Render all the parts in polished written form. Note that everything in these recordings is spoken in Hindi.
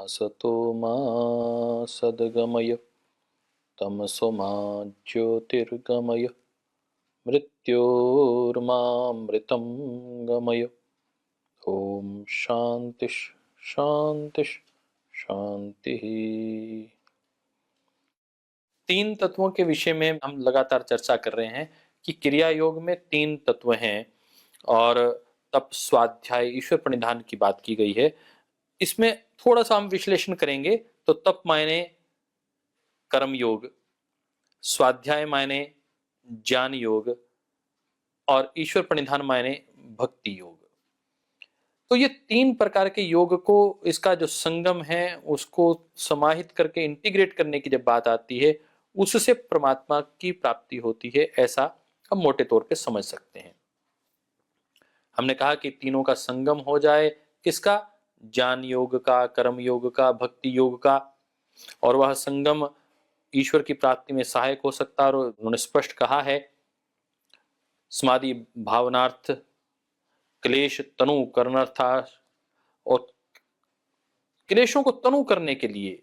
असतो मा सद्गमय तमसो मा ज्योतिर्गमय मृत्योर्मामृतं गमय। ओम शांति शांति शांति। तीन तत्वों के विषय में हम लगातार चर्चा कर रहे हैं कि क्रिया योग में तीन तत्व हैं और तप, स्वाध्याय, ईश्वर प्रणिधान की बात की गई है। इसमें थोड़ा सा हम विश्लेषण करेंगे तो तप मायने कर्म योग, स्वाध्याय मायने ज्ञान योग और ईश्वर प्रणिधान मायने भक्ति योग। तो ये तीन प्रकार के योग को, इसका जो संगम है उसको समाहित करके इंटीग्रेट करने की जब बात आती है, उससे परमात्मा की प्राप्ति होती है, ऐसा हम मोटे तौर पे समझ सकते हैं। हमने कहा कि तीनों का संगम हो जाए, किसका? ज्ञान योग का, कर्म योग का, भक्ति योग का, और वह संगम ईश्वर की प्राप्ति में सहायक हो सकता है। और उन्होंने स्पष्ट कहा है, समाधि भावनार्थ, क्लेश तनु करनार्थार्थ, और क्लेशों को तनु करने के लिए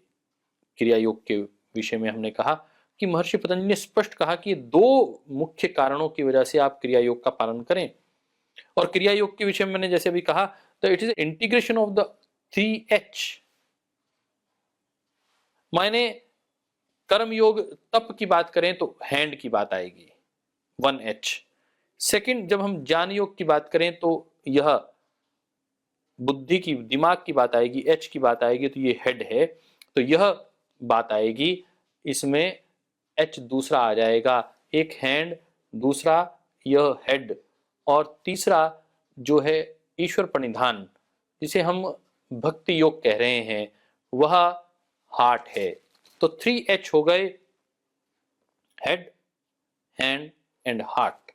क्रिया योग के विषय में हमने कहा कि महर्षि पतंजलि ने स्पष्ट कहा कि दो मुख्य कारणों की वजह से आप क्रिया योग का पालन करें। और क्रिया योग के विषय में मैंने जैसे अभी कहा, तो it is integration of the 3H। मायने कर्म योग, तप की बात करें तो हैंड की बात आएगी, 1H। सेकंड, जब हम ज्ञान योग की बात करें तो यह बुद्धि की, दिमाग की बात आएगी, H की बात आएगी, तो ये हेड है, तो यह बात आएगी, इसमें H दूसरा आ जाएगा, एक हैंड, दूसरा यह हेड, और तीसरा जो है ईश्वर प्रणिधान, जिसे हम भक्ति योग कह रहे हैं, वह हार्ट है। तो 3H हो गए, हेड, हैंड एंड हार्ट।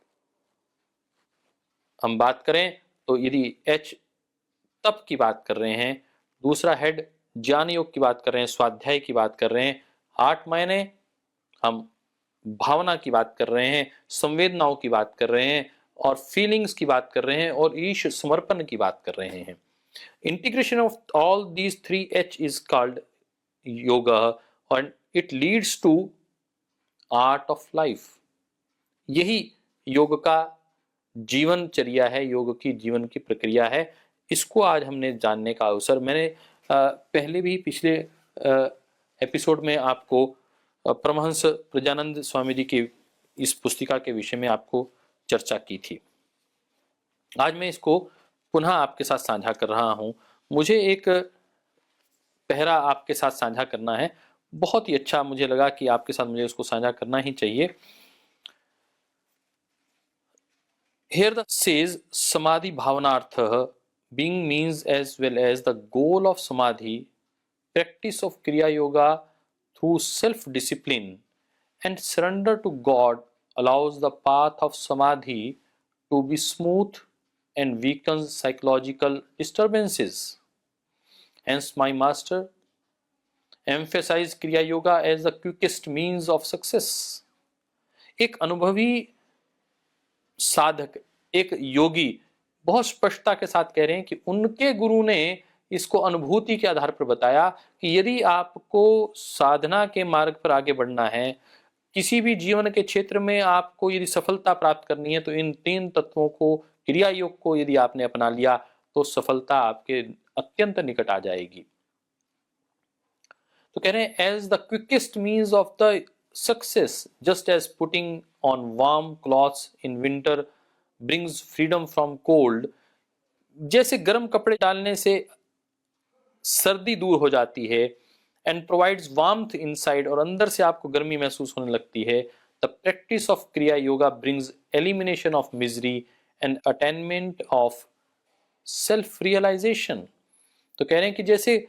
हम बात करें तो यदि H तप की बात कर रहे हैं, दूसरा हेड ज्ञान योग की बात कर रहे हैं, स्वाध्याय की बात कर रहे हैं, हार्ट मायने हम भावना की बात कर रहे हैं, संवेदनाओं की बात कर रहे हैं, और फीलिंग्स की बात कर रहे हैं, और ईश समर्पण की बात कर रहे हैं। Integration of all these 3H is called yoga, और it leads to art of life. यही योग का जीवनचर्या है, योग की जीवन की प्रक्रिया है। इसको आज हमने जानने का अवसर, मैंने पहले भी पिछले एपिसोड में आपको परमहंस प्रज्ञानंद स्वामी जी की इस पुस्तिका के विषय में आपको चर्चा की थी। आज मैं इसको पुनः आपके साथ साझा कर रहा हूं। मुझे एक पहरा आपके साथ साझा करना है, बहुत ही अच्छा मुझे लगा कि आपके साथ मुझे उसको साझा करना ही चाहिए। Here the says samadhi bhavanartha, being means as well as the goal of samadhi, practice of kriya yoga through self-discipline and surrender to God allows the path of samadhi to be smooth and weakens psychological disturbances. Hence my master emphasized kriya yoga as the quickest means of success. एक अनुभवी साधक, एक योगी बहुत स्पष्टता के साथ कह रहे हैं कि उनके गुरु ने इसको अनुभूति के आधार पर बताया कि यदि आपको साधना के मार्ग पर आगे बढ़ना है, किसी भी जीवन के क्षेत्र में आपको यदि सफलता प्राप्त करनी है, तो इन तीन तत्वों को, क्रिया योग को यदि आपने अपना लिया तो सफलता आपके अत्यंत निकट आ जाएगी। तो कह रहे हैं, as the quickest means of the success, just as putting on warm clothes in winter brings freedom from cold. जैसे गर्म कपड़े डालने से सर्दी दूर हो जाती है, एंड प्रोवाइड्स वार्मथ इनसाइड, और अंदर से आपको गर्मी महसूस होने लगती है। The practice of Kriya yoga brings elimination of misery and attainment of self realization. तो कह रहे हैं कि जैसे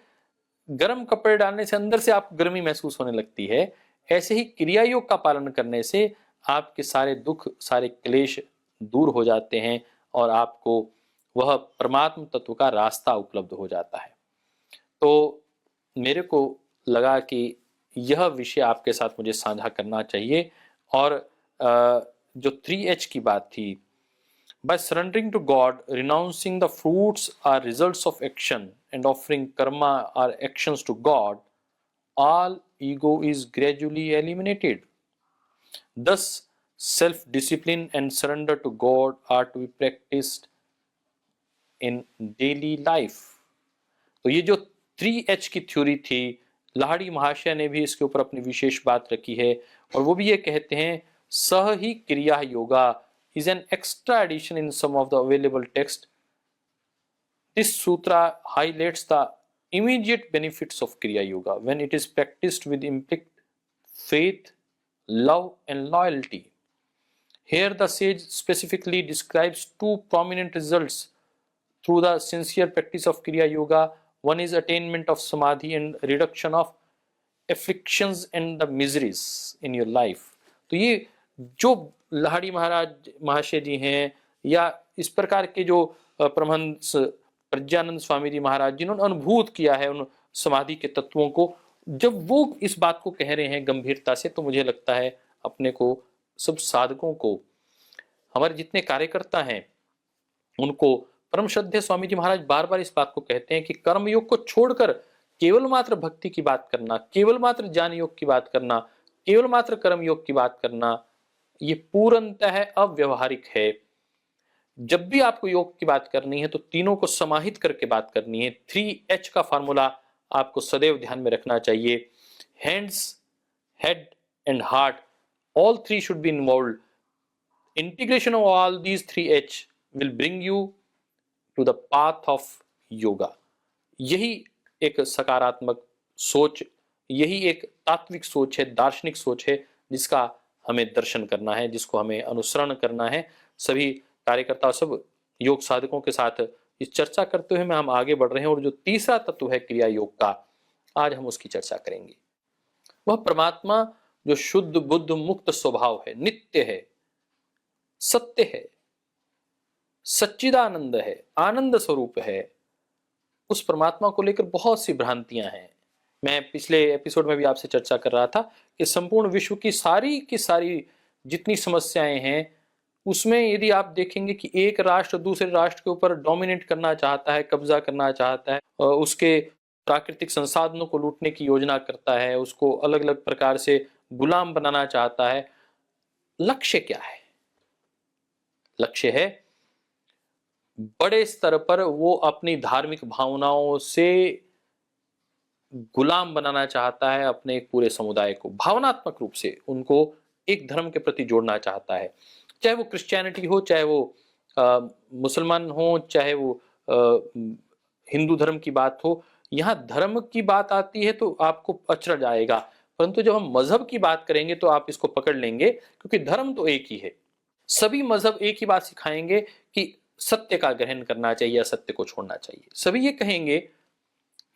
गर्म कपड़े डालने से अंदर से आपको गर्मी महसूस होने लगती है, ऐसे ही क्रिया योग का पालन करने से आपके सारे दुख, सारे क्लेश दूर हो जाते हैं, और आपको वह परमात्म तत्व का रास्ता उपलब्ध हो जाता है। तो मेरे को लगा कि यह विषय आपके साथ मुझे साझा करना चाहिए। और जो 3H की बात थी, by surrendering to God, renouncing the fruits are results of action and offering karma or actions to God, all ego is gradually eliminated. Thus, self-discipline and surrender to God are to be practiced in daily life. तो ये जो 3H की थ्योरी थी, लाहिड़ी महाशय ने भी इसके ऊपर अपनी विशेष बात रखी है, और वो भी ये कहते हैं, सह ही क्रिया yoga is an extra addition in some of the available text. This sutra highlights the immediate benefits of kriya yoga when it is practiced with implicit faith, love and loyalty. Here the sage specifically describes two prominent results through the sincere practice of kriya yoga. One is attainment of samadhi and reduction of afflictions and the miseries in your life. तो ये जो लाहिड़ी महाराज महाशय जी हैं, या इस प्रकार के जो परमहंस प्रज्ञानंद स्वामी जी महाराज जिन्होंने अनुभूत किया है उन समाधि के तत्वों को, जब वो इस बात को कह रहे हैं गंभीरता से, तो मुझे लगता है अपने को, सब साधकों को, हमारे जितने कार्यकर्ता हैं उनको, परम श्रद्धेय स्वामी जी महाराज बार बार इस बात को कहते हैं कि कर्मयोग को छोड़कर केवल मात्र भक्ति की बात करना, केवल मात्र ज्ञान योग की बात करना, केवल मात्र कर्म योग की बात करना, ये पूर्णतः अव्यवहारिक है। जब भी आपको योग की बात करनी है तो तीनों को समाहित करके बात करनी है। 3H का फार्मूला आपको सदैव ध्यान में रखना चाहिए। Hands, head and heart, all three should be involved. Integration of all these 3H will bring you to the path of yoga. यही एक सकारात्मक सोच, यही एक तात्विक सोच है, दार्शनिक सोच है, जिसका हमें दर्शन करना है, जिसको हमें अनुसरण करना है। सभी कार्यकर्ता, सब योग साधकों के साथ इस चर्चा करते हुए हम आगे बढ़ रहे हैं, और जो तीसरा तत्व है क्रिया योग का, आज हम उसकी चर्चा करेंगे। वह परमात्मा जो शुद्ध बुद्ध मुक्त स्वभाव है, नित्य है, सत्य है, सच्चिदानंद है, आनंद स्वरूप है, उस परमात्मा को लेकर बहुत सी भ्रांतियां हैं। मैं पिछले एपिसोड में भी आपसे चर्चा कर रहा था कि संपूर्ण विश्व की सारी जितनी समस्याएं हैं, उसमें यदि आप देखेंगे कि एक राष्ट्र दूसरे राष्ट्र के ऊपर डोमिनेट करना चाहता है, कब्जा करना चाहता है, उसके प्राकृतिक संसाधनों को लूटने की योजना करता है, उसको अलग अलग प्रकार से गुलाम बनाना चाहता है। लक्ष्य क्या है? लक्ष्य है बड़े स्तर पर वो अपनी धार्मिक भावनाओं से गुलाम बनाना चाहता है अपने एक पूरे समुदाय को, भावनात्मक रूप से उनको एक धर्म के प्रति जोड़ना चाहता है। चाहे वो क्रिश्चियनिटी हो, चाहे वो मुसलमान हो, चाहे वो हिंदू धर्म की बात हो। यहाँ धर्म की बात आती है तो आपको अचरज आएगा, परंतु जब हम मजहब की बात करेंगे तो आप इसको पकड़ लेंगे, क्योंकि धर्म तो एक ही है। सभी मजहब एक ही बात सिखाएंगे कि सत्य का ग्रहण करना चाहिए या सत्य को छोड़ना चाहिए। सभी ये कहेंगे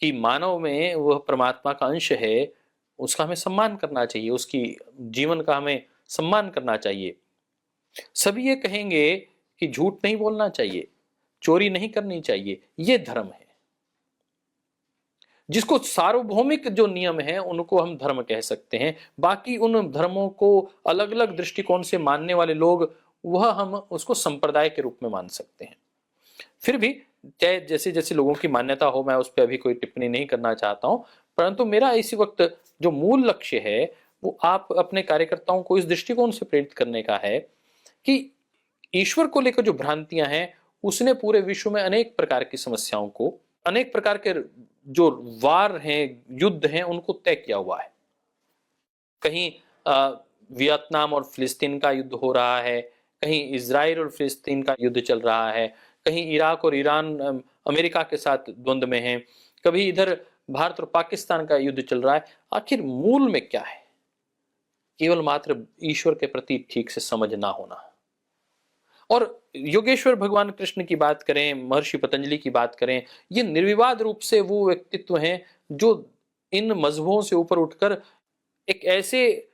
कि मानव में वह परमात्मा का अंश है, उसका हमें सम्मान करना चाहिए, उसकी जीवन का हमें सम्मान करना चाहिए। सभी ये कहेंगे कि झूठ नहीं बोलना चाहिए, चोरी नहीं करनी चाहिए। ये धर्म है। जिसको सार्वभौमिक जो नियम है उनको हम धर्म कह सकते हैं। बाकी उन धर्मों को अलग अलग दृष्टिकोण से मानने वाले लोग, वह हम उसको संप्रदाय के रूप में मान सकते हैं। फिर भी चाहे जैसे जैसे लोगों की मान्यता हो, मैं उस पर अभी कोई टिप्पणी नहीं करना चाहता हूं, परंतु मेरा इसी वक्त जो मूल लक्ष्य है वो आप अपने कार्यकर्ताओं को इस दृष्टिकोण से प्रेरित करने का है कि ईश्वर को लेकर जो भ्रांतियां हैं, उसने पूरे विश्व में अनेक प्रकार की समस्याओं को, अनेक प्रकार के जो वार हैं, युद्ध हैं, उनको तय किया हुआ है। कहीं वियतनाम और फिलिस्तीन का युद्ध हो रहा है, कहीं इजराइल और फिलिस्तीन का युद्ध चल रहा है, कहीं इराक और ईरान अमेरिका के साथ द्वंद्व में है, कभी इधर भारत और पाकिस्तान का युद्ध चल रहा है। आखिर मूल में क्या है? केवल मात्र ईश्वर के प्रति ठीक से समझ ना होना। और योगेश्वर भगवान कृष्ण की बात करें, महर्षि पतंजलि की बात करें, ये निर्विवाद रूप से वो व्यक्तित्व हैं जो इन मजहबों से ऊपर उठकर एक ऐसे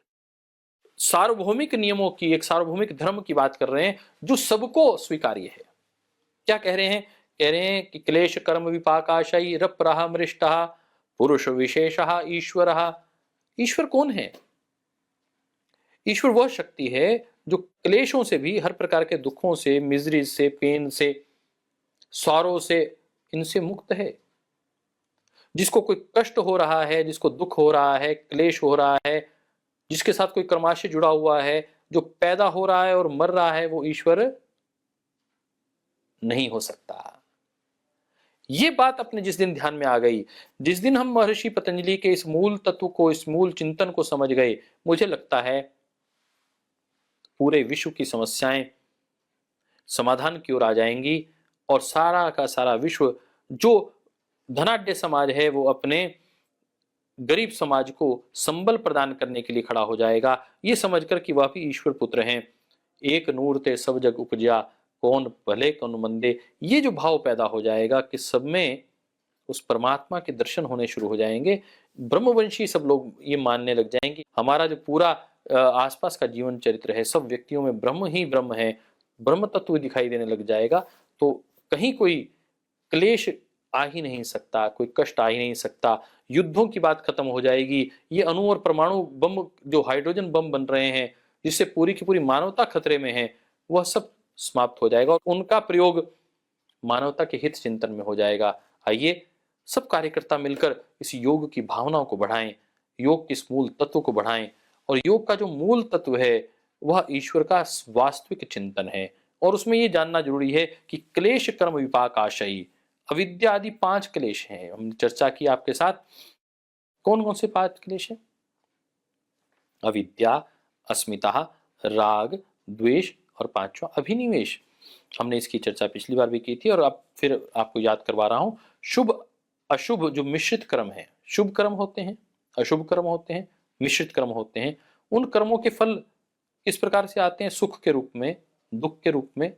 सार्वभौमिक नियमों की, एक सार्वभौमिक धर्म की बात कर रहे हैं जो सबको स्वीकार्य है। क्या कह रहे हैं? कह रहे हैं कि क्लेश कर्म विपाकाशयी रप्रहा मृष्टः पुरुष विशेषः ईश्वरः। ईश्वर कौन है? ईश्वर वह शक्ति है जो क्लेशों से भी, हर प्रकार के दुखों से, मिजरी से, पेन से, सौरों से, इनसे मुक्त है। जिसको कोई कष्ट हो रहा है, जिसको दुख हो रहा है, क्लेश हो रहा है, जिसके साथ कोई कर्माशय जुड़ा हुआ है, जो पैदा हो रहा है और मर रहा है, वो ईश्वर नहीं हो सकता। ये बात अपने जिस दिन ध्यान में आ गई, जिस दिन हम महर्षि पतंजलि के इस मूल तत्व को, इस मूल चिंतन को समझ गए, मुझे लगता है पूरे विश्व की समस्याएं समाधान की ओर आ जाएंगी और सारा का सारा विश्व, जो धनाढ्य समाज है, वो अपने गरीब समाज को संबल प्रदान करने के लिए खड़ा हो जाएगा, ये समझकर कि वह भी ईश्वर पुत्र हैं। एक नूर ते सब जग उपजा, कौन भले कौन मंदे, ये जो भाव पैदा हो जाएगा कि सब में उस परमात्मा के दर्शन होने शुरू हो जाएंगे। ब्रह्मवंशी सब लोग ये मानने लग जाएंगे, हमारा जो पूरा आसपास का जीवन चरित्र है, सब व्यक्तियों में ब्रह्म ही ब्रह्म है, ब्रह्म तत्व दिखाई देने लग जाएगा। तो कहीं कोई क्लेश आ ही नहीं सकता, कोई कष्ट आ ही नहीं सकता, युद्धों की बात खत्म हो जाएगी। ये अणु और परमाणु बम, जो हाइड्रोजन बम बन रहे हैं, जिससे पूरी की पूरी मानवता खतरे में है, वह सब समाप्त हो जाएगा और उनका प्रयोग मानवता के हित चिंतन में हो जाएगा। आइए सब कार्यकर्ता मिलकर इस योग की भावनाओं को बढ़ाएं, योग के इस मूल तत्व को बढ़ाएं, और योग का जो मूल तत्व है वह ईश्वर का वास्तविक चिंतन है। और उसमें यह जानना जरूरी है कि क्लेश कर्म विपाक आशयी, अविद्या आदि 5 क्लेश हैं। हमने चर्चा की आपके साथ, कौन कौन से 5 क्लेश हैं? अविद्या, अस्मिता, राग, द्वेष और 5वां अभिनिवेश। हमने इसकी चर्चा पिछली बार भी की थी और अब फिर आपको याद करवा रहा हूं। शुभ अशुभ जो मिश्रित कर्म है, शुभ कर्म होते हैं, अशुभ कर्म होते हैं, मिश्रित कर्म होते हैं। उन कर्मों के फल किस प्रकार से आते हैं? सुख के रूप में, दुख के रूप में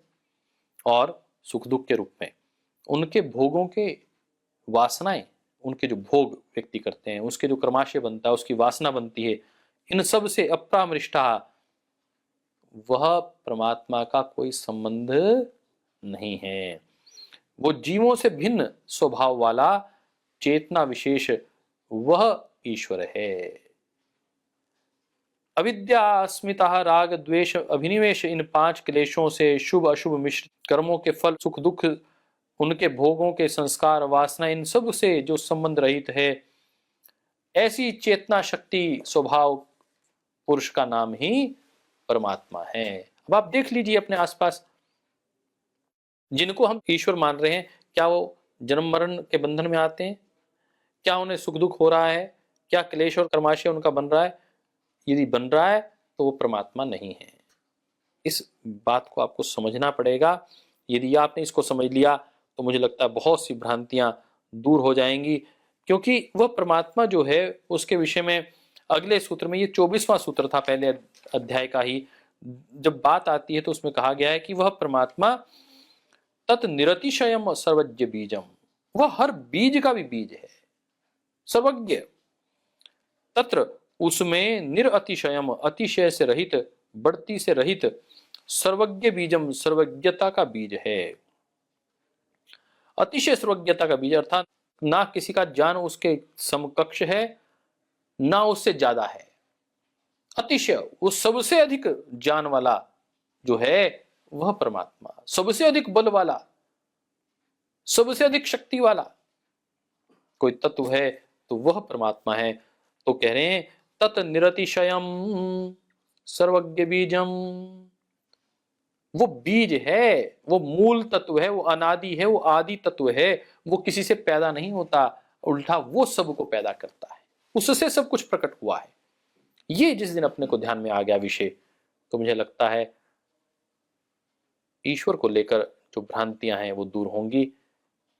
और सुख दुख के रूप में। उनके भोगों के वासनाएं, उनके जो भोग व्यक्ति करते हैं, उसके जो कर्माशय बनता है, उसकी वासना बनती है, इन सब से अपरामृष्टा, वह परमात्मा का कोई संबंध नहीं है। वो जीवों से भिन्न स्वभाव वाला चेतना विशेष, वह ईश्वर है। अविद्या, अस्मिता, राग, द्वेष, अभिनिवेश, इन 5 क्लेशों से शुभ अशुभ मिश्र कर्मों के फल, सुख दुख, उनके भोगों के संस्कार, वासना, इन सब से जो संबंध रहित है, ऐसी चेतना शक्ति स्वभाव पुरुष का नाम ही परमात्मा है। अब आप देख लीजिए अपने आसपास, जिनको हम ईश्वर मान रहे हैं, क्या वो जन्म मरण के बंधन में आते हैं? क्या उन्हें सुख दुख हो रहा है? क्या क्लेश और कर्माशय उनका बन रहा है? यदि बन रहा है तो वो परमात्मा नहीं है। इस बात को आपको समझना पड़ेगा। यदि आपने इसको समझ लिया तो मुझे लगता है बहुत सी भ्रांतियां दूर हो जाएंगी, क्योंकि वह परमात्मा जो है उसके विषय में अगले सूत्र में, ये 24वां सूत्र था पहले अध्याय का ही, जब बात आती है तो उसमें कहा गया है कि वह परमात्मा तत् निरतिशयम सर्वज्ञ बीजम, वह हर बीज का भी बीज है, सर्वज्ञ। तत्र उसमें निरअतिशयम, अतिशय से रहित, बढ़ती से रहित, सर्वज्ञ बीजम, सर्वज्ञता का बीज है। अतिशय सर्वज्ञता का बीज अर्थात ना किसी का ज्ञान उसके समकक्ष है, ना उससे ज्यादा है। अतिशय, वो सबसे अधिक ज्ञान वाला जो है वह परमात्मा, सबसे अधिक बल वाला, सबसे अधिक शक्ति वाला कोई तत्व है तो वह परमात्मा है। तो कह रहे हैं तत् निरतिशयम सर्वज्ञ बीजम, वो बीज है, वो मूल तत्व है, वो अनादि है, वो आदि तत्व है, वो किसी से पैदा नहीं होता, उल्टा वो सबको पैदा करता है, उससे सब कुछ प्रकट हुआ है। ये जिस दिन अपने को ध्यान में आ गया विषय, तो मुझे लगता है ईश्वर को लेकर जो भ्रांतियां हैं वो दूर होंगी,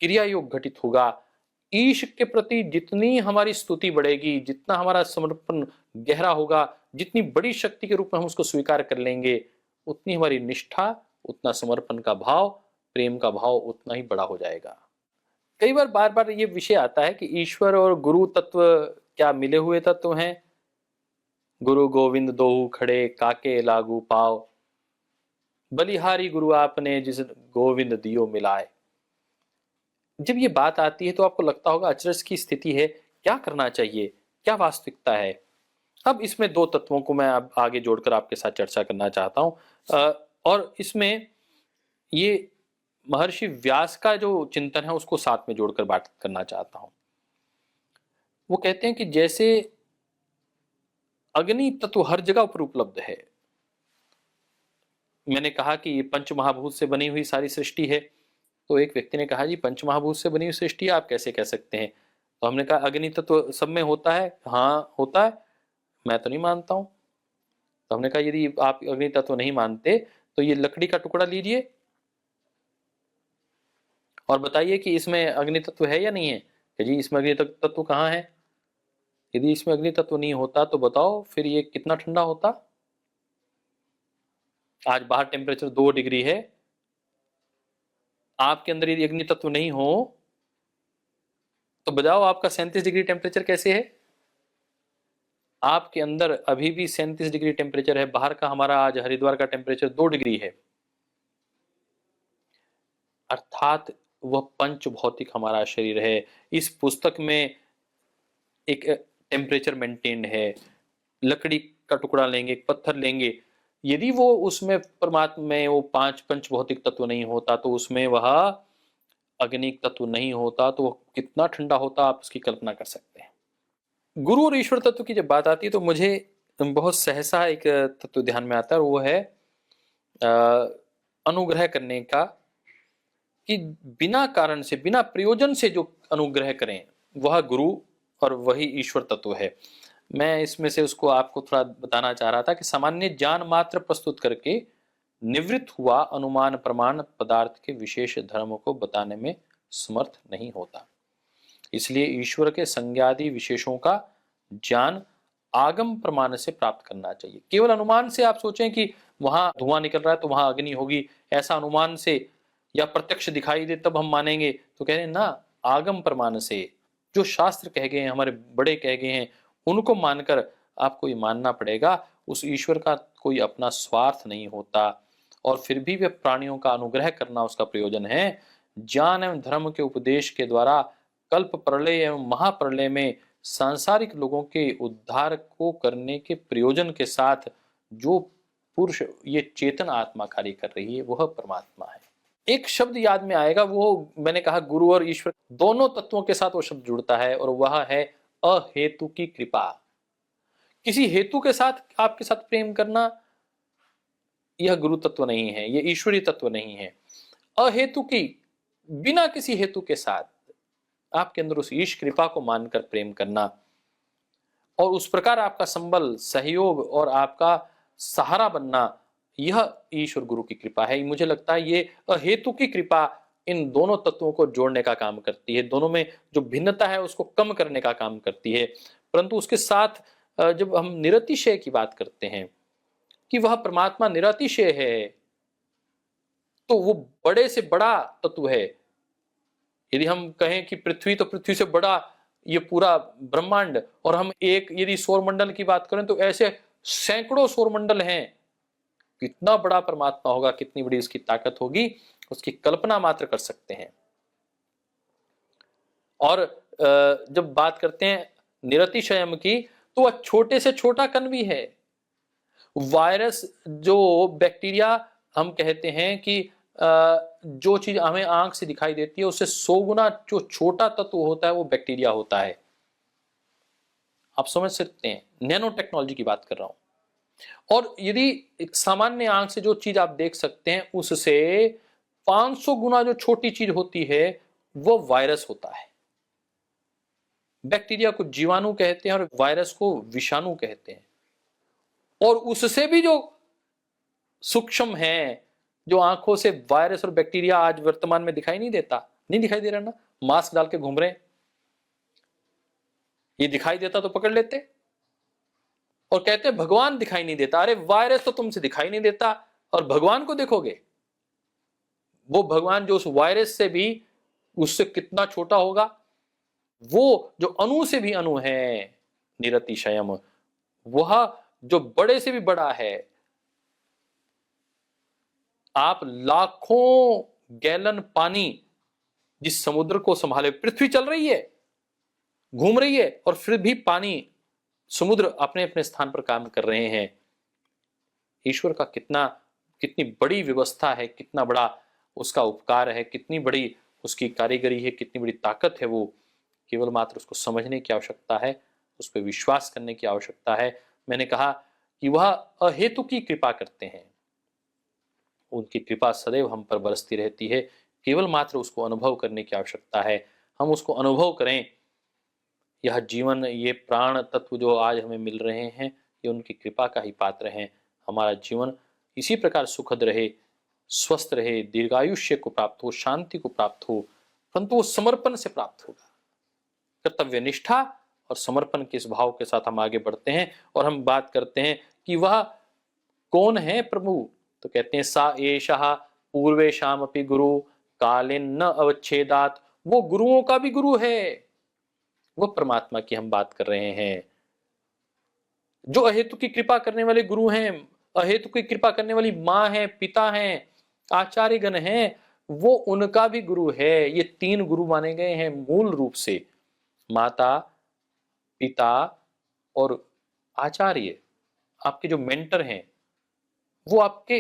क्रिया योग घटित होगा। ईश के प्रति जितनी हमारी स्तुति बढ़ेगी, जितना हमारा समर्पण गहरा होगा, जितनी बड़ी शक्ति के रूप में हम उसको स्वीकार कर लेंगे, उतनी हमारी निष्ठा, उतना समर्पण का भाव, प्रेम का भाव उतना ही बड़ा हो जाएगा। कई बार बार ये विषय आता है कि ईश्वर और गुरु तत्व क्या मिले हुए तत्व हैं? गुरु गोविंद दोहु खड़े, काके लागू पाव, बलिहारी गुरु आपने जिस गोविंद दियो मिलाए। जब ये बात आती है तो आपको लगता होगा अचरज की स्थिति है, क्या करना चाहिए, क्या वास्तविकता है? अब इसमें 2 तत्वों को मैं अब आगे जोड़कर आपके साथ चर्चा करना चाहता हूं, और इसमें ये महर्षि व्यास का जो चिंतन है उसको साथ में जोड़कर बात करना चाहता हूं। वो कहते हैं कि जैसे अग्नि तत्व हर जगह पर उपलब्ध है। मैंने कहा कि ये पंच महाभूत से बनी हुई सारी सृष्टि है, तो एक व्यक्ति ने कहा जी पंच महाभूत से बनी हुई सृष्टि आप कैसे कह सकते हैं? तो हमने कहा अग्नि तत्व सब में होता है। हाँ होता है, मैं तो नहीं मानता हूं। तो हमने कहा यदि आप अग्नि तत्व नहीं मानते तो ये लकड़ी का टुकड़ा लीजिए और बताइए कि इसमें अग्नि तत्व है या नहीं है। कि जी इसमें अग्नि तत्व कहाँ है? यदि इसमें अग्नि तत्व नहीं होता तो बताओ फिर ये कितना ठंडा होता। आज बाहर टेम्परेचर 2 डिग्री है, आपके अंदर यदि अग्नि तत्व नहीं हो तो बताओ आपका 37 डिग्री टेम्परेचर कैसे है? आपके अंदर अभी भी 37 डिग्री टेम्परेचर है। बाहर का हमारा आज हरिद्वार का टेम्परेचर 2 डिग्री है। अर्थात वह पंच भौतिक हमारा शरीर है। इस पुस्तक में एक टेम्परेचर मेंटेन्ड है। लकड़ी का टुकड़ा लेंगे, एक पत्थर लेंगे, यदि वो उसमें परमात्मा में वो 5 पंच भौतिक तत्व नहीं होता तो उसमें वह अग्नि तत्व नहीं होता तो वो कितना ठंडा होता, आप उसकी कल्पना कर सकते हैं। गुरु और ईश्वर तत्व की जब बात आती है तो मुझे बहुत सहसा एक तत्व ध्यान में आता है और वो है अनुग्रह करने का, कि बिना कारण से बिना प्रयोजन से जो अनुग्रह करें वह गुरु और वही ईश्वर तत्व है। मैं इसमें से उसको आपको थोड़ा बताना चाह रहा था कि सामान्य ज्ञान मात्र प्रस्तुत करके निवृत्त हुआ अनुमान प्रमाण पदार्थ के विशेष धर्म को बताने में समर्थ नहीं होता। इसलिए ईश्वर के संज्ञादि विशेषों का ज्ञान आगम प्रमाण से प्राप्त करना चाहिए। केवल अनुमान से आप सोचें कि वहां धुआं निकल रहा है तो वहां अग्नि होगी, ऐसा अनुमान से या प्रत्यक्ष दिखाई दे तब हम मानेंगे, तो कह रहे हैं ना, आगम प्रमाण से जो शास्त्र कह गए हैं, हमारे बड़े कह गए हैं, उनको मानकर आपको ये मानना पड़ेगा। उस ईश्वर का कोई अपना स्वार्थ नहीं होता और फिर भी वे प्राणियों का अनुग्रह करना उसका प्रयोजन है। ज्ञान एवं धर्म के उपदेश के द्वारा कल्प प्रलय एवं महाप्रलय में सांसारिक लोगों के उद्धार को करने के प्रयोजन के साथ जो पुरुष ये चेतन आत्मा कार्य कर रही है वह परमात्मा है। एक शब्द याद में आएगा, वो मैंने कहा गुरु और ईश्वर दोनों तत्वों के साथ वो शब्द जुड़ता है और वह है अहेतु की कृपा। किसी हेतु के साथ आपके साथ प्रेम करना यह गुरु तत्व नहीं है, यह ईश्वरीय तत्व नहीं है। अहेतु की, बिना किसी हेतु के साथ आपके अंदर उस ईश कृपा को मानकर प्रेम करना और उस प्रकार आपका संबल, सहयोग और आपका सहारा बनना, यह ईश्वर गुरु की कृपा है। मुझे लगता है ये अहेतु की कृपा इन दोनों तत्वों को जोड़ने का काम करती है, दोनों में जो भिन्नता है उसको कम करने का काम करती है। परंतु उसके साथ जब हम निरतिशय की बात करते हैं कि वह परमात्मा निरतिशय है, तो वो बड़े से बड़ा तत्व है। यदि हम कहें कि पृथ्वी, तो पृथ्वी से बड़ा ये पूरा ब्रह्मांड, और हम एक यदि सौर मंडल की बात करें तो ऐसे सैकड़ों सौर मंडल हैं। कितना बड़ा परमात्मा होगा, कितनी बड़ी उसकी ताकत होगी, उसकी कल्पना मात्र कर सकते हैं। और जब बात करते हैं निरतिशयम की, तो वह छोटे से छोटा कण भी है। वायरस, जो बैक्टीरिया, हम कहते हैं कि जो चीज हमें आंख से दिखाई देती है उससे 100 गुना जो छोटा तत्व होता है वो बैक्टीरिया होता है। आप समझ सकते हैं, नैनो टेक्नोलॉजी की बात कर रहा हूं। और यदि एक सामान्य आंख से जो चीज आप देख सकते हैं उससे 500 गुना जो छोटी चीज होती है वो वायरस होता है। बैक्टीरिया को जीवाणु कहते हैं और वायरस को विषाणु कहते हैं। और उससे भी जो सूक्ष्म है, जो आंखों से वायरस और बैक्टीरिया आज वर्तमान में दिखाई नहीं देता, नहीं दिखाई दे रहा ना, मास्क डाल के घूम रहे हैं। ये दिखाई देता तो पकड़ लेते, और कहते हैं भगवान दिखाई नहीं देता। अरे वायरस तो तुमसे दिखाई नहीं देता और भगवान को देखोगे? वो भगवान जो उस वायरस से भी उससे कितना छोटा होगा, वो जो अणु से भी अणु है, निरतिशयम, वह जो बड़े से भी बड़ा है। आप लाखों गैलन पानी जिस समुद्र को संभाले, पृथ्वी चल रही है, घूम रही है, और फिर भी पानी, समुद्र अपने अपने स्थान पर काम कर रहे हैं। ईश्वर का कितनी बड़ी व्यवस्था है, कितना बड़ा उसका उपकार है, कितनी बड़ी उसकी कारीगरी है, कितनी बड़ी ताकत है वो, केवल मात्र उसको समझने की आवश्यकता है, उस पर विश्वास करने की आवश्यकता है। मैंने कहा कि वह अहेतु की कृपा करते हैं, उनकी कृपा सदैव हम पर बरसती रहती है, केवल मात्र उसको अनुभव करने की आवश्यकता है। हम उसको अनुभव करें। यह जीवन, ये प्राण तत्व जो आज हमें मिल रहे हैं, ये उनकी कृपा का ही पात्र हैं। हमारा जीवन इसी प्रकार सुखद रहे, स्वस्थ रहे, दीर्घायुष्य को प्राप्त हो, शांति को प्राप्त हो, परंतु वो समर्पण से प्राप्त होगा। कर्तव्य निष्ठा और समर्पण के इस भाव के साथ हम आगे बढ़ते हैं और हम बात करते हैं कि वह कौन है प्रभु। तो कहते हैं सा एषः पूर्वेशाम अपि गुरु कालेन न अवच्छेदात। वो गुरुओं का भी गुरु है, वो परमात्मा की हम बात कर रहे हैं, जो अहेतु की कृपा करने वाले गुरु हैं, अहेतु की कृपा करने वाली माँ है, पिता हैं, आचार्य गण हैं, वो उनका भी गुरु है। ये तीन गुरु माने गए हैं मूल रूप से, माता, पिता और आचार्य। आपके जो मेंटर हैं वो आपके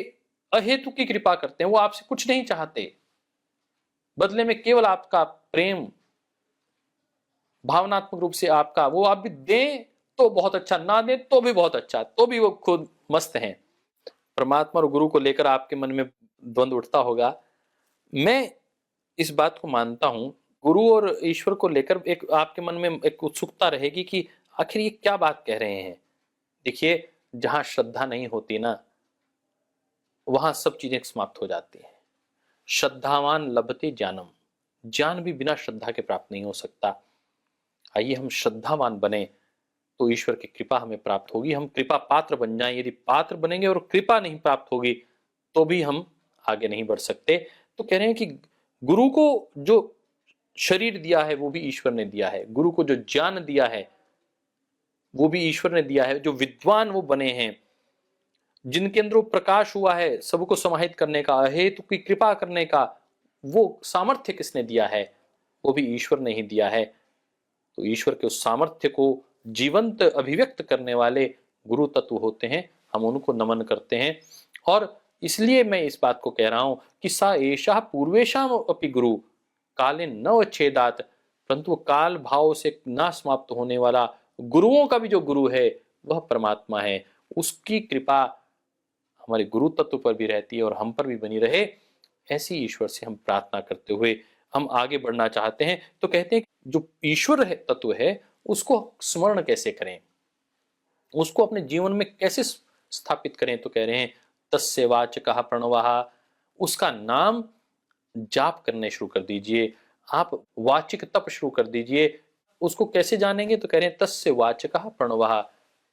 अहेतु की कृपा करते हैं, वो आपसे कुछ नहीं चाहते, बदले में केवल आपका प्रेम, भावनात्मक रूप से आपका, वो आप भी दें तो बहुत अच्छा, ना दें तो भी बहुत अच्छा, तो भी वो खुद मस्त हैं। परमात्मा और गुरु को लेकर आपके मन में द्वंद्व उठता होगा। मैं इस बात को मानता हूं, गुरु और ईश्वर को लेकर एक आपके मन में एक उत्सुकता रहेगी कि आखिर ये क्या बात कह रहे हैं। देखिए, जहां श्रद्धा नहीं होती ना, वहां सब चीजें समाप्त हो जाती हैं। श्रद्धावान लभते ज्ञानम, ज्ञान भी बिना श्रद्धा के प्राप्त नहीं हो सकता। आइए हम श्रद्धावान बने तो ईश्वर की कृपा हमें प्राप्त होगी, हम कृपा पात्र बन जाएं। यदि पात्र बनेंगे और कृपा नहीं प्राप्त होगी तो भी हम आगे नहीं बढ़ सकते। तो कह रहे हैं कि गुरु को जो शरीर दिया है वो भी ईश्वर ने दिया है, गुरु को जो ज्ञान दिया है वो भी ईश्वर ने दिया है, जो विद्वान वो बने हैं, जिनके अंदर वो प्रकाश हुआ है सबको समाहित करने का, अहेतु की कृपा करने का, वो सामर्थ्य किसने दिया है? वो भी ईश्वर ने ही दिया है। तो ईश्वर के उस सामर्थ्य को जीवंत अभिव्यक्त करने वाले गुरु तत्व होते हैं, हम उनको नमन करते हैं। और इसलिए मैं इस बात को कह रहा हूं कि सा एषः पूर्वेशाम अपि गुरु काले न छेदात, परंतु काल भाव से ना समाप्त होने वाला गुरुओं का भी जो गुरु है वह परमात्मा है। उसकी कृपा हमारे गुरु तत्व पर भी रहती है और हम पर भी बनी रहे, ऐसी ईश्वर से हम प्रार्थना करते हुए हम आगे बढ़ना चाहते हैं। तो कहते हैं जो ईश्वर है, तत्व है, उसको स्मरण कैसे करें, उसको अपने जीवन में कैसे स्थापित करें। तो कह रहे हैं तस्य वाचकः प्रणवः, उसका नाम जाप करने शुरू कर दीजिए, आप वाचिक तप शुरू कर दीजिए। उसको कैसे जानेंगे? तो कह रहे हैं तस्य वाचकः प्रणवः,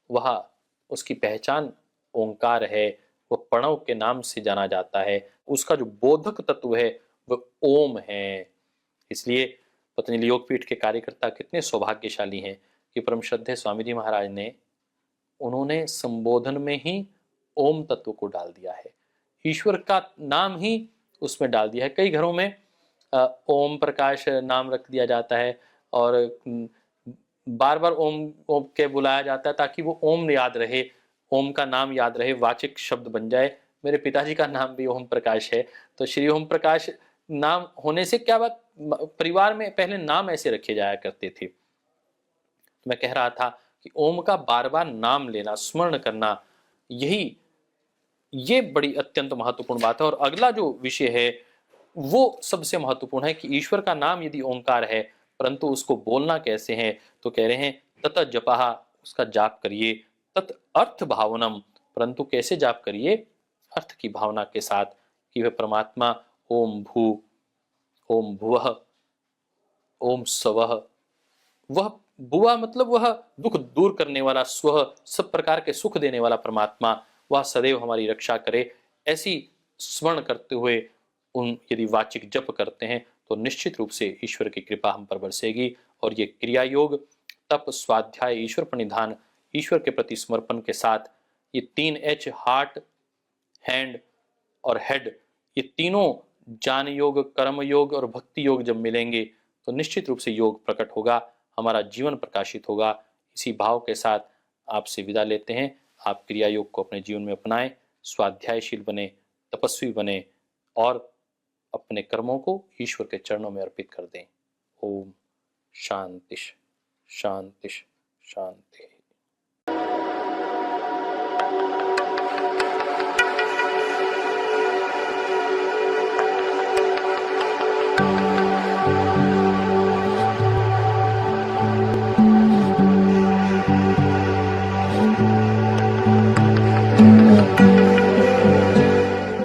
वह उसकी पहचान ओंकार है, वह प्रणव के नाम से जाना जाता है। उसका जो बोधक तत्व है वह ओम है। इसलिए पतंजलि योगपीठ के कार्यकर्ता कितने सौभाग्यशाली हैं कि परम श्रद्धेय स्वामी जी महाराज ने, उन्होंने संबोधन में ही ओम तत्व को डाल दिया है, ईश्वर का नाम ही उसमें डाल दिया है। कई घरों में ओम प्रकाश नाम रख दिया जाता है और बार बार ओम ओम के बुलाया जाता है ताकि वो ओम याद रहे, ओम का नाम याद रहे, वाचिक शब्द बन जाए। मेरे पिताजी का नाम भी ओम प्रकाश है, तो श्री ओम प्रकाश नाम होने से क्या बात, परिवार में पहले नाम ऐसे रखे जाया करते थे। तो मैं कह रहा था कि ओम का बार बार नाम लेना, स्मरण करना, यही ये बड़ी अत्यंत महत्वपूर्ण बात है। और अगला जो विषय है वो सबसे महत्वपूर्ण है कि ईश्वर का नाम यदि ओंकार है, परंतु उसको बोलना कैसे है। तो कह रहे हैं तत जपः, उसका जाप करिए, तत् अर्थ भावनम, परंतु कैसे जाप करिए? अर्थ की भावना के साथ कि वह परमात्मा ओम भू, ओम भुवः, ओम स्वः, वह बुआ मतलब वह दुख दूर करने वाला, स्व सब प्रकार के सुख देने वाला परमात्मा, वह सदैव हमारी रक्षा करे। ऐसी स्मरण करते हुए उन यदि वाचिक जप करते हैं तो निश्चित रूप से ईश्वर की कृपा हम पर बरसेगी। और ये क्रिया योग, तप, स्वाध्याय, ईश्वर प्रणिधान, ईश्वर के प्रति समर्पण के साथ ये 3 H, हार्ट, हैंड और हेड, ये तीनों ज्ञान योग, कर्म योग और भक्ति योग जब मिलेंगे तो निश्चित रूप से योग प्रकट होगा, हमारा जीवन प्रकाशित होगा। इसी भाव के साथ आपसे विदा लेते हैं। आप क्रिया योग को अपने जीवन में अपनाएं, स्वाध्यायशील बने, तपस्वी बने और अपने कर्मों को ईश्वर के चरणों में अर्पित कर दें। ओम शांतिश शांतिश शांति।